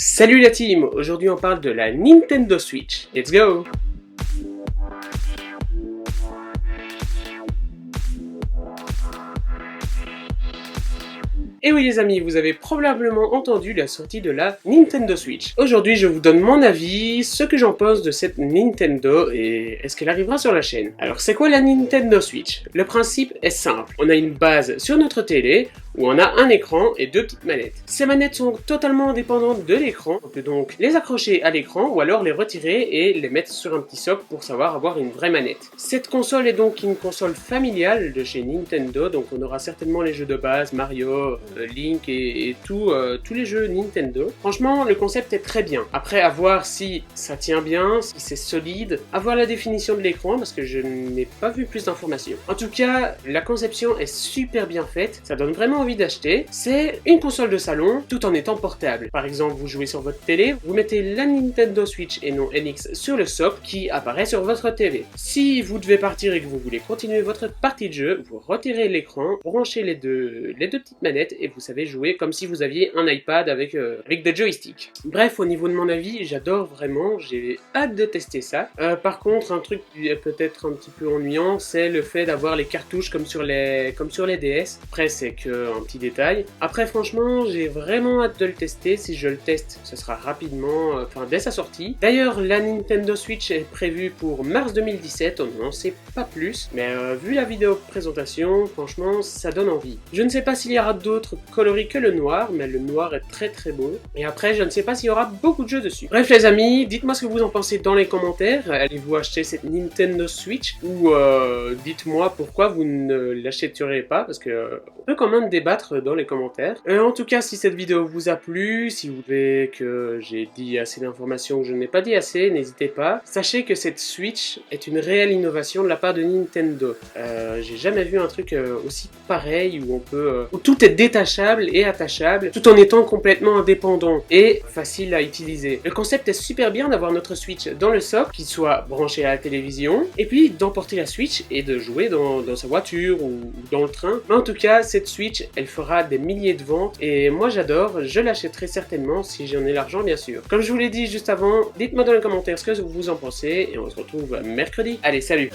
Salut la team! Aujourd'hui on parle de la Nintendo Switch. Let's go! Et oui les amis, vous avez probablement entendu la sortie de la Nintendo Switch. Aujourd'hui je vous donne mon avis, ce que j'en pense de cette Nintendo et est-ce qu'elle arrivera sur la chaîne. Alors c'est quoi la Nintendo Switch? Le principe est simple, on a une base sur notre télé où on a un écran et deux petites manettes. Ces manettes sont totalement indépendantes de l'écran, on peut donc les accrocher à l'écran ou alors les retirer et les mettre sur un petit socle pour savoir avoir une vraie manette. Cette console est donc une console familiale de chez Nintendo, donc on aura certainement les jeux de base, Mario, Link et tous les jeux Nintendo. Franchement, le concept est très bien. Après, à voir si ça tient bien, si c'est solide, à voir la définition de l'écran parce que je n'ai pas vu plus d'informations. En tout cas, la conception est super bien faite, ça donne vraiment envie d'acheter. C'est une console de salon tout en étant portable. Par exemple, vous jouez sur votre télé, vous mettez la Nintendo Switch et non NX sur le socle qui apparaît sur votre télé. Si vous devez partir et que vous voulez continuer votre partie de jeu, vous retirez l'écran, branchez les deux petites manettes et vous savez jouer comme si vous aviez un iPad avec des joysticks. Bref, au niveau de mon avis, j'adore vraiment, j'ai hâte de tester ça. Par contre, un truc qui est peut-être un petit peu ennuyant, c'est le fait d'avoir les cartouches comme sur les DS. Après, c'est que un petit détail. Après, franchement, j'ai vraiment hâte de le tester. Si je le teste, ce sera rapidement, dès sa sortie. D'ailleurs, la Nintendo Switch est prévue pour mars 2017, on n'en sait pas plus, mais vu la vidéo présentation, franchement, ça donne envie. Je ne sais pas s'il y aura d'autres coloris que le noir, mais le noir est très très beau. Et après, je ne sais pas s'il y aura beaucoup de jeux dessus. Bref les amis, dites-moi ce que vous en pensez dans les commentaires. Allez-vous acheter cette Nintendo Switch ou dites-moi pourquoi vous ne l'achèterez pas, parce que on peut quand même débattre dans les commentaires. En tout cas, si cette vidéo vous a plu, si vous voulez que j'ai dit assez d'informations ou je n'ai pas dit assez, n'hésitez pas. Sachez que cette Switch est une réelle innovation de la part de Nintendo. J'ai jamais vu un truc aussi pareil où tout est détachable et attachable tout en étant complètement indépendant et facile à utiliser. Le concept est super bien d'avoir notre Switch dans le socle, qu'il soit branché à la télévision, et puis d'emporter la Switch et de jouer dans sa voiture ou dans le train. Mais en tout cas, cette Switch, elle fera des milliers de ventes et moi j'adore, je l'achèterai certainement si j'en ai l'argent bien sûr. Comme je vous l'ai dit juste avant, dites-moi dans les commentaires ce que vous en pensez et on se retrouve mercredi. Allez, salut!